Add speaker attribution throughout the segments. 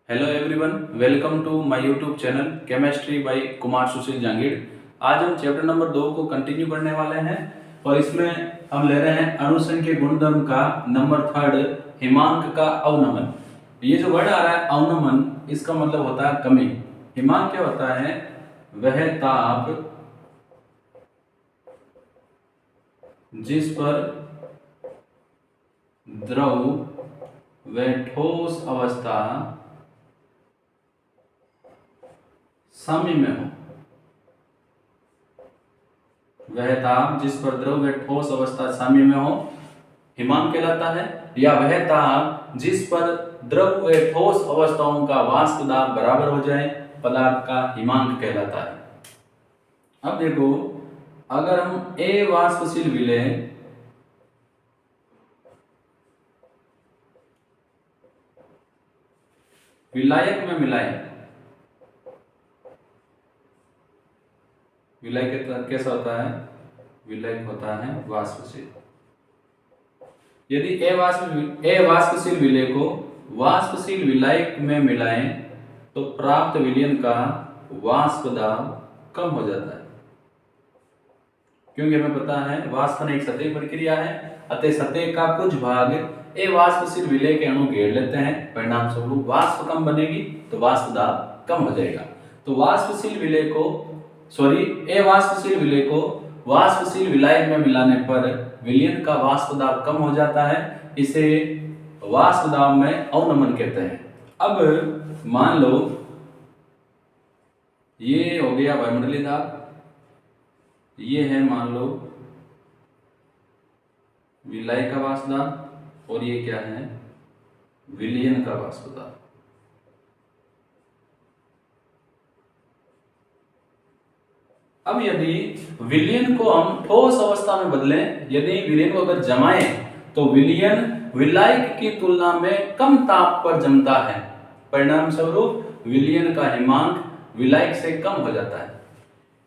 Speaker 1: Hello everyone, welcome to my YouTube channel chemistry by Kumar Sushil Jangid. आज हम chapter number 2 को continue करने वाले हैं और इसमें हम ले रहे हैं अणुसंख्यक गुणधर्म का नंबर 3 हिमांक का अवनमन। ये जो वर्ड आ रहा है अवनमन, इसका मतलब होता है कमी। हिमांक क्या होता है? वह ताप जिस पर द्रव व ठोस अवस्था साम्य में हो। वह ताप जिस पर द्रव व ठोस अवस्था साम्य में हो हिमांक कहलाता है, या वह ताप जिस पर द्रव व ठोस अवस्थाओं का वाष्प दाब बराबर हो जाए पदार्थ का हिमांक कहलाता है। अब देखो, अगर हम ए वाष्पशील विलय विलायक में मिलाएं, विलय कैसा होता है? विलयक होता है वाष्पशील। यदि ए वाष्पशील विलय को वाष्पशील विलायक में मिलाएं तो प्राप्त विलयन का वाष्प दाब कम हो जाता है, क्योंकि हमें पता है वाष्पन एक सतही प्रक्रिया है, अतः सतह का कुछ भाग ए वाष्पशील विलय के अणु घेर लेते हैं, परिणाम स्वरूप वाष्प कम बनेगी तो वाष्प दाब कम हो जाएगा। तो ए वाष्पशील विलय को वाष्पशील विलायक में मिलाने पर विलयन का वाष्प दाब कम हो जाता है, इसे वाष्प दाब में अवनमन कहते हैं। अब मान लो ये हो गया वायुमंडलीय दाब, ये है मान लो विलय का वाष्प दाब, और ये क्या है? विलयन का वाष्प दाब। अब यदि विलयन को हम ठोस अवस्था में बदलें, यदि विलयन को अगर जमाएं तो विलयन विलायक की तुलना में कम ताप पर जमता है, परिणाम स्वरूप विलयन का हिमांक विलायक से कम हो जाता है।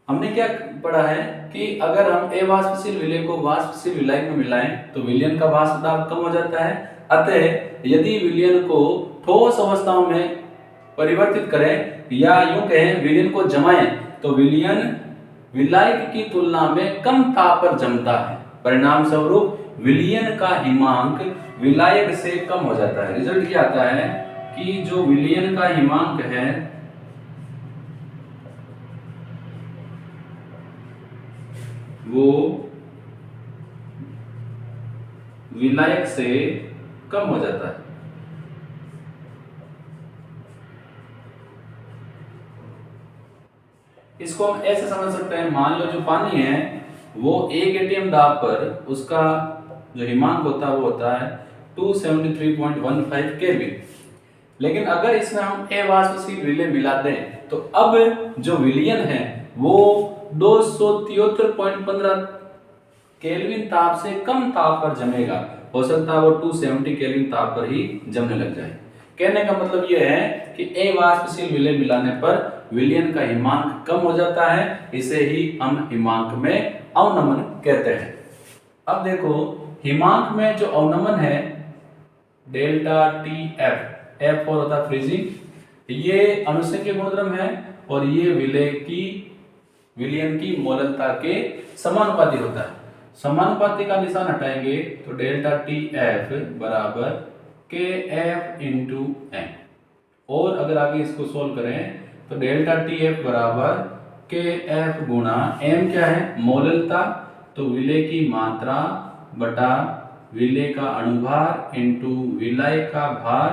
Speaker 1: हमने क्या पढ़ा है कि अगर हम ए वाष्पशील विलय को वाष्पशील विलायक में मिलाएं तो विलयन का वाष्प दाब कम हो जाता है। अतः यदि विलयन को ठोस अवस्थाओं में परिवर्तित करें, या यूं कहें विलयन को जमाएं, तो विलयन विलायक की तुलना में कम ताप पर जमता है, परिणाम स्वरूप विलयन का हिमांक विलायक से कम हो जाता है। रिजल्ट क्या आता है कि जो विलयन का हिमांक है वो विलायक से कम हो जाता है। इसको हम ऐसे समझ सकते हैं, मान लो जो पानी है वो 1 एटीएम दाब पर उसका जो हिमांक होता है वो होता है 273.15 केल्विन। लेकिन अगर इसमें हम ए वाष्पशील विलय मिला दें तो अब जो विलयन है वो 273.15 केल्विन ताप से कम ताप पर जमेगा। हो सकता है वो 270 केल्विन ताप पर ही जमने लग जाए। कहने का मतलब यह है कि ए वाष्पशील विलय मिलाने पर विलयन का हिमांक कम हो जाता है, इसे ही हम हिमांक में अवनमन कहते हैं। अब देखो, हिमांक में जो अवनमन है डेल्टा टी एफ, एफ और होता है फ्रीजिंग, ये अणुसंख्यक गुणधर्म है और ये विलयन की मोललता के समानुपाती होता है। समानुपाती का निशान हटाएंगे तो डेल्टा टी एफ बराबर के एफ इंटू एम, और अगर आगे इसको सोल्व करें तो डेल्टा टी एफ बराबर के एफ गुणा एम क्या है? मोललता, तो विलय की मात्रा बटा विलय का अणुभार इंटू विलय का भार,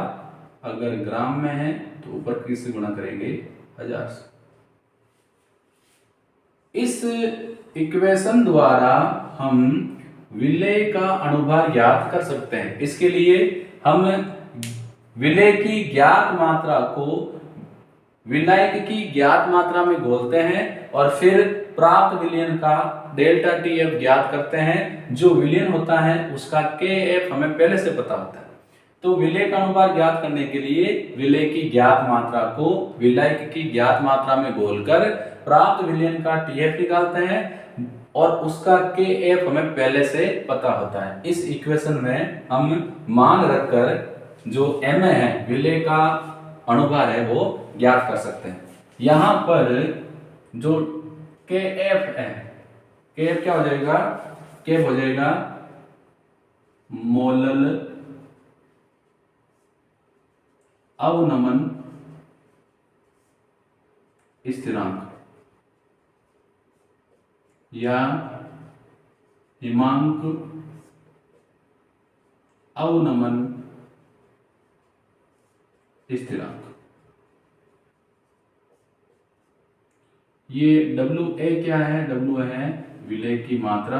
Speaker 1: अगर ग्राम में है तो ऊपर किससे गुणा करेंगे? 1000 से। इस इक्वेशन द्वारा हम विलय का अणुभार ज्ञात कर सकते हैं। इसके लिए हम विलय की ज्ञात मात्रा को विलायक की ज्ञात मात्रा में घोलते हैं और फिर प्राप्त विलयन का डेल्टा टी एफ ज्ञात करते हैं। जो विलयन होता है उसका के एफ हमें पहले से पता होता है। तो विलय का अनुपात ज्ञात करने के लिए विलय की ज्ञात मात्रा को विलायक की ज्ञात मात्रा में घोलकर प्राप्त विलयन का टीएफ निकालते हैं और उसका के एफ हमें पहले से पता होता है। इस इक्वेशन में हम मान रखकर जो एम है विलय का अणुभार है वो ज्ञात कर सकते हैं। यहां पर जो KF है, KF क्या हो जाएगा, KF हो जाएगा मोलल अवनमन स्थिरांक या हिमांक अवनमन स्थिरांक। ये WA क्या है, W है विलय की मात्रा,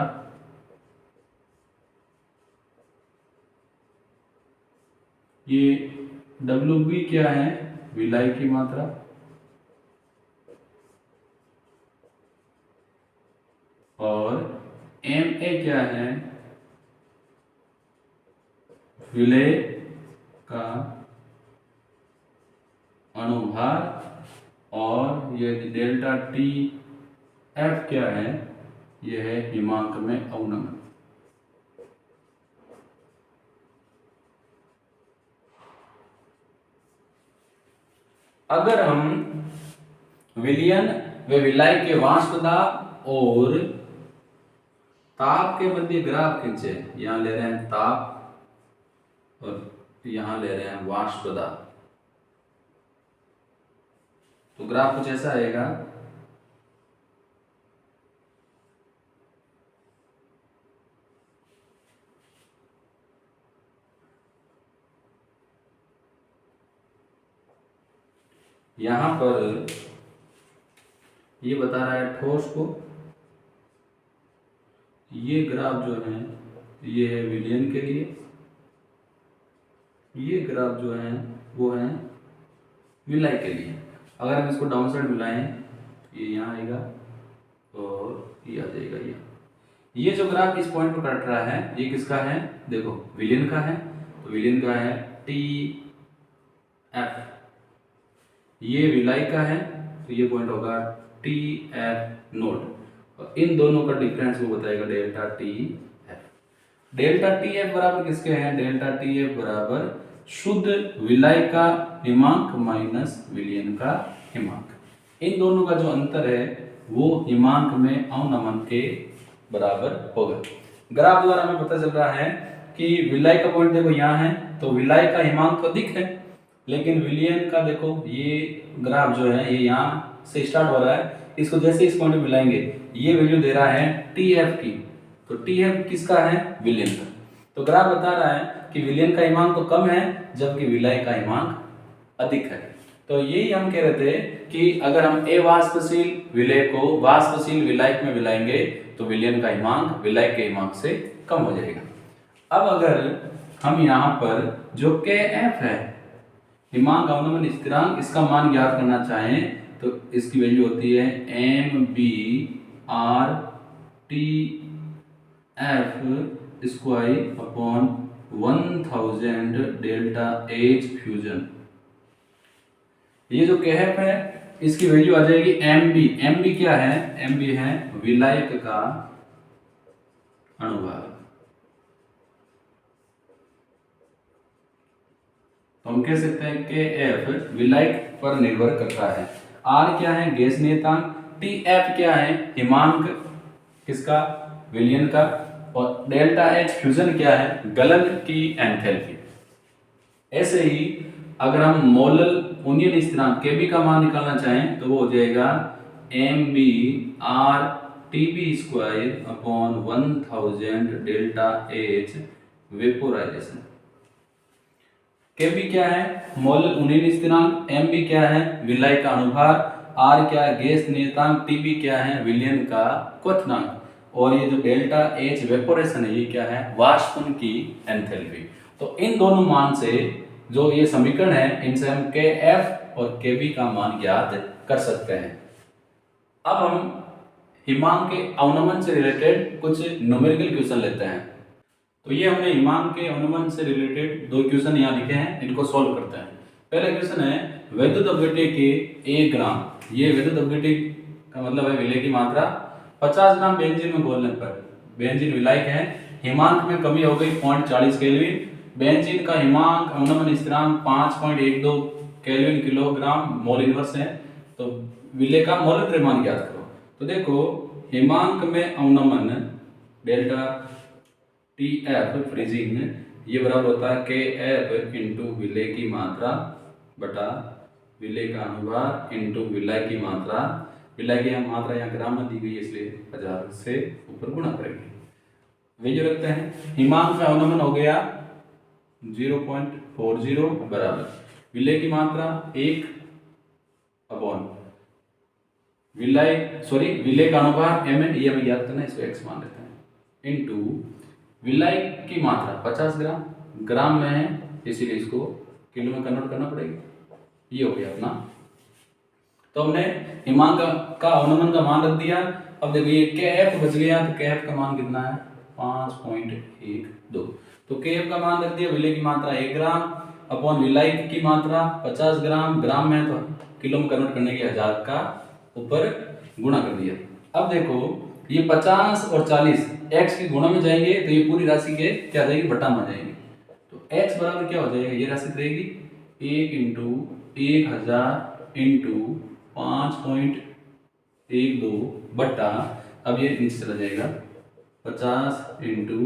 Speaker 1: ये WB क्या है, विलय की मात्रा, और MA क्या है, विलय का अणुभार, और ये डेल्टा TF क्या है, यह है हिमांक में अवनमन। अगर हम विलयन व विलायक के वाष्प दाब और ताप के मध्य ग्राफ खींचे, यहां ले रहे हैं ताप और यहां ले रहे हैं वाष्प दाब, तो ग्राफ कुछ ऐसा आएगा। यहां पर ये बता रहा है ठोस को, ये ग्राफ जो है ये है विलयन के लिए, ये ग्राफ जो है वो है विलय के लिए। अगर हम इसको डाउन साइड मिलाएं, ये यहाँ आएगा और ये आ जाएगा यहाँ। ये जो ग्राफ इस पॉइंट पर कट रहा है ये किसका है, देखो विलयन का है, तो विलयन का है TF, ये विलय का है तो ये पॉइंट होगा TF नोट, और इन दोनों का डिफरेंस वो बताएगा डेल्टा TF। डेल्टा TF बराबर किसके हैं, डेल्टा TF बराबर शुद्ध विलय का हिमांक माइनस विलयन का हिमांक। इन दोनों का जो अंतर है वो हिमांक में अवनमन के बराबर होगा। ग्राफ द्वारा हमें पता चल रहा है कि विलय का पॉइंट देखो यहाँ है, तो विलय का हिमांक अधिक है, लेकिन विलयन का देखो ये ग्राफ जो है ये यहाँ से स्टार्ट हो रहा है, इसको जैसे इस पॉइंट में मिलाएंगे ये वैल्यू दे रहा है TF की, तो TF किसका है, विलयन का। तो ग्राफ बता रहा है कि विलयन का हिमांक तो कम है जबकि विलय का हिमांक अधिक है। तो यही हम कह रहे थे कि अगर हम अवाष्पशील विलय को वाष्पशील विलायक में मिलाएंगे तो विलयन का हिमांक विलय के हिमांक से कम हो जाएगा। अब अगर हम यहाँ पर जो KF है हिमांक अवनमन स्थिरांक, इसका मान ज्ञात करना चाहें तो इसकी वैल्यू होती है MBR/TF square upon 1000 delta H fusion. ये जो KF है इसकी वैल्यू आ जाएगी MB क्या है, MB है विलायक का अणुभार। तो हम कह सकते हैं KF विलायक पर निर्भर करता है, R क्या है गैस नियतांक, TF क्या है हिमांक किसका, विलयन का, और डेल्टा H फ्यूजन क्या है गलन की एंथैल्पी। ऐसे ही अगर हम मोलल उन्नयन स्थिरांक Kb का मान निकालना चाहें तो वो हो जाएगा MBR/TB square upon 1000 delta H vaporisation. Kb क्या है मोलल उन्नयन स्थिरांक, MB क्या है विलय का अणुभार, R क्या है गैस नियतांक, TB क्या है विलयन का क्वथनांक, और ये जो डेल्टा H वेपोरेशन है ये क्या है वाष्पन की एंथैल्पी। तो इन दोनों मान से जो ये समीकरण है इनसे हम KF और KB का मान ज्ञात कर सकते हैं। अब हम हिमांक के अवनमन से रिलेटेड कुछ न्यूमेरिकल क्वेश्चन लेते हैं। तो ये हमने हिमांक के अवनमन से रिलेटेड दो क्वेश्चन यहाँ लिखे हैं, इनको सॉल्व करते हैं। पहला क्वेश्चन है वैद्युत अपघट्य के 1 ग्राम, ये वैद्युत अपघट्य का मतलब है विलय की मात्रा, 50 ग्राम बेंजीन में घोलने पर, बेंजीन विलायक है, हिमांक में कमी हो गई 0.40 केल्विन, बेंजीन का हिमांक अवनमन स्थिरांक 5.12 केल्विन किलोग्राम मोल इनवर्स है, तो विले का मोलर द्रव्यमान ज्ञात करो। तो देखो हिमांक में अवनमन डेल्टा टी एफ फ्रीजिंग ये बराबर होता है के एफ इंटू विलय की मात्रा बटा विलय का अनुभार इंटू विलय की मात्रा। विलय की मात्रा यहाँ ग्राम में दी गई है इसलिए 1000 से ऊपर गुणा करेंगे। वे जो रखते हैं हिमांक में अवनमन हो गया 0.40 बराबर विलय की मात्रा 1 अपॉन विलय का अनुभार एम एन ये हमें याद करना है, इसको एक्स मान लेते हैं इंटू विलय की मात्रा 50 ग्राम, ग्राम में है इसीलिए इसको किलो में कन्वर्ट करना पड़ेगा। ये हो गया अपना। तो हमने हिमांक का अवनमन का मान रख दिया। अब देखो ये के एफ बच गया, तो के एफ का मान कितना है 5.12। तो के एफ का मान रख दिया, विलय की मात्रा 1 ग्राम अपॉन विलय की मात्रा 50 ग्राम, ग्राम में तो किलो में कन्वर्ट करने के 1000 का ऊपर गुणा कर दिया। अब देखो ये 50 और 40 x के गुणा में जाएंगे तो ये पूरी राशि के क्या आ जाएगी बटा में आ जाएंगे। तो x बराबर क्या हो जाएगा, ये राशि रहेगी 1 इंटू 1000 इंटू 5.12 बटा, अब ये नीचे चला जाएगा 50 इंटू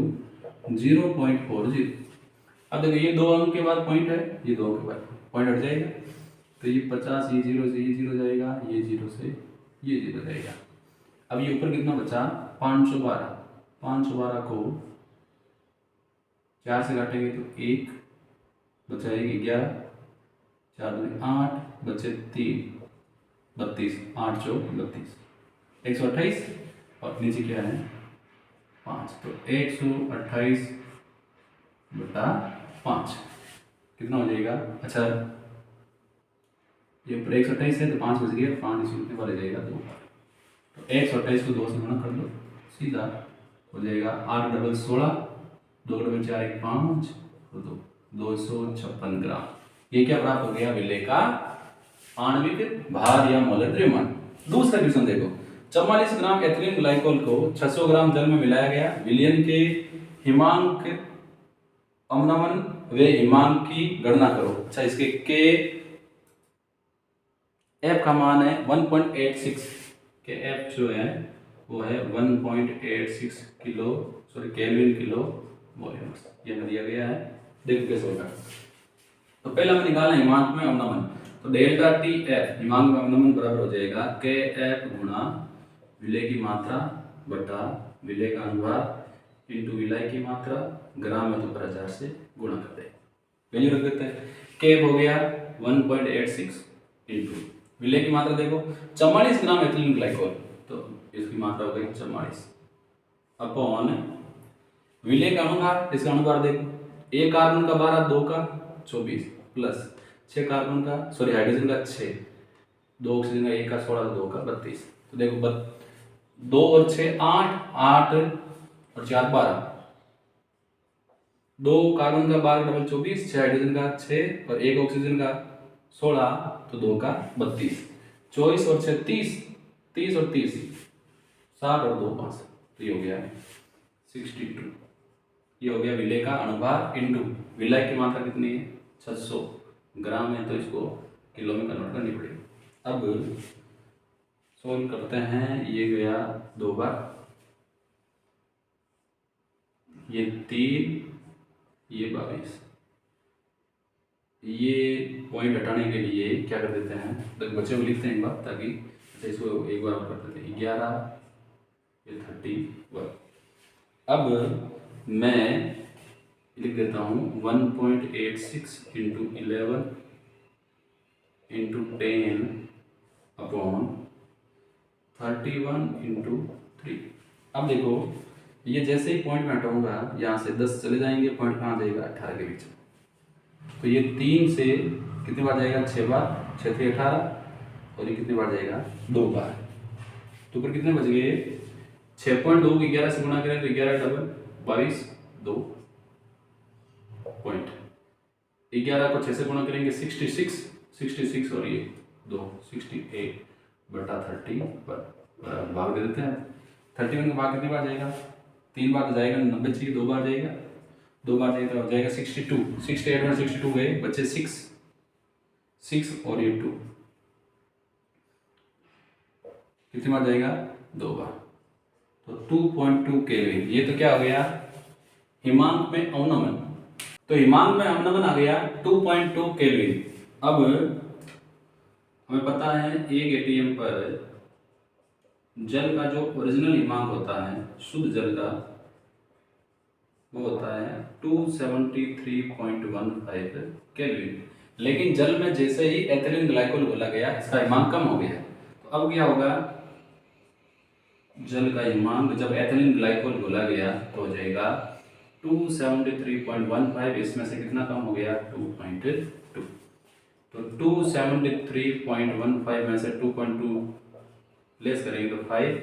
Speaker 1: 0.40। अब देखो ये 2 अंक के बाद पॉइंट है, ये 2 अंक के बाद पॉइंट हट जाएगा, तो ये 50 ये 0 से ये 0 जाएगा, ये 0 से ये 0 जाएगा। अब ये ऊपर कितना बचा 512, 512 को 4 से काटेंगे तो 1 बचाएगी 11, 4 दूनी 8 बचे 3 32, 8 चौक 32, 128 और नीचे क्या है 5, तो 128 बटा 5 कितना हो जाएगा। अच्छा ये 128 है तो 5 बच गया, 5 इसी कितने वाले जाएगा 2, तो 128 को 2 से गुणा कर लो सीधा हो जाएगा 8 डबल 16, 2 डबल 4 1 5 और 256 ग्राम। ये क्या प्राप्त हो गया विलय का आणविक भार या मोलर द्रव्यमान। दूसरा क्वेश्चन देखो 44 ग्राम एथिलीन ग्लाइकोल को 600 ग्राम जल में मिलाया गया, विलयन के हिमांक अवनमन व हिमांक की गणना करो। अच्छा इसके के एफ का मान है 1.86 के एफ जो है वो है 1.86 केल्विन किलो मोल इनवर्स, ये हमें दिया गया है। देखो कैसे होगा। तो पहला हमें निकालना है हिमांक में अवनमन, तो डेल्टा टी एफ हिमांक में अवनमन बराबर हो जाएगा के एफ गुणा विलय की मात्रा बटा विलय का अनुभार इंटू विलय की मात्रा, ग्राम में तो पर 1000 से गुणा कर दें, वैल्यू रख देते हैं। के हो गया 1.86 इंटू विलय की मात्रा देखो 44 ग्राम एथिलीन ग्लाइकोल, तो इसकी मात्रा हो गई 44 अपॉन विलय का अनुभार, इसका अनुभार देखो 1 कार्बन का 12, 2 का 24 प्लस 6 कार्बन का हाइड्रोजन का 6, 2 ऑक्सीजन का 1 का 16, 2 का 32, तो देखो 2 और 6 8, 8 और 4 12, 2 कार्बन का 12 डबल 24, 6 हाइड्रोजन का 6 और 1 ऑक्सीजन का 16, तो 2 का 32, 24 और 6 30, 30 और 30 60 और 2 65, तो ये हो गया 62। ये हो गया विलय का अनुभार इंटू विलय की मात्रा कितनी है 600 ग्राम है, तो इसको किलो में कन्वर्ट करनी पड़ेगी। अब सोल्व करते हैं, ये गया 2 बार, ये 3, ये 22, ये पॉइंट हटाने के लिए क्या कर देते हैं, तो बच्चे को लिखते हैं एक बार ताकि इसको एक बार और कर देते हैं 11, ये 31। अब मैं लिख देता हूँ 1.86 इंटू 11 इंटू 10 अपॉन 31 इंटू 3। अब देखो ये जैसे ही पॉइंट में हटाऊंगा यहाँ से 10 चले जाएंगे, पॉइंट कहाँ जाएगा 18 के बीच में, तो ये 3 से कितनी बार जाएगा 6 बार, 6 से 18, और ये कितनी बार जाएगा 2 बार, तो फिर कितने बच गए 6.2 को 11 से गुणा करें तो 11 डबल 22, 2 पॉइंट, 11 को 6 से गुणा करेंगे 66 और ये 2 68 बटा 30 पर भाग दे देते हैं। 31 का भाग कितनी बार जाएगा 3 बार तो जाएगा, 90 चाहिए 2 बार जाएगा, 2 बार जाएगा तो हो जाएगा 62, 68 में 62 गए बच्चे 6, 6 और ये 2, कितनी बार जाएगा? 2 बार। तो 2.2 केल्विन, ये तो क्या हो गया? हिमांक में अवनमन। तो हिमांक में अवनमन आ गया 2.2 केल्विन। अब हमें पता है 1 एटीएम पर जल का जो ओरिजिनल हिमांक होता है शुद्ध जल का, वो होता है 273.15 केल्विन। लेकिन जल में जैसे ही एथिलीन ग्लाइकोल घोला गया, इसका हिमांक कम हो गया। तो अब क्या होगा? जल का हिमांक जब एथिलीन ग्लाइकोल घोला गया तो हो जाएगा 273.15, इसमें से कितना कम हो गया? 2.2। तो 273.15 में से 2.2 लेस करेंगे तो 5,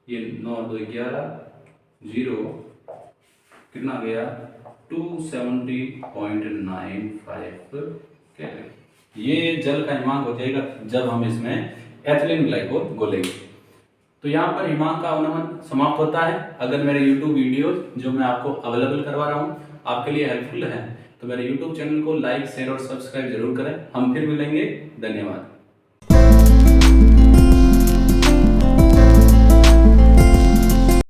Speaker 1: ये 9 2 11, 0, कितना गया? 270.95 केल्विन। ये जल का हिमांक हो जाएगा जब हम इसमें एथिलीन ग्लाइकोल घोलेंगे। तो यहाँ पर हिमांक का अवनमन समाप्त होता है। अगर मेरे YouTube वीडियोज जो मैं आपको अवेलेबल करवा रहा हूँ आपके लिए हेल्पफुल है तो मेरे YouTube चैनल को लाइक, शेयर और सब्सक्राइब जरूर करें। हम फिर मिलेंगे। धन्यवाद।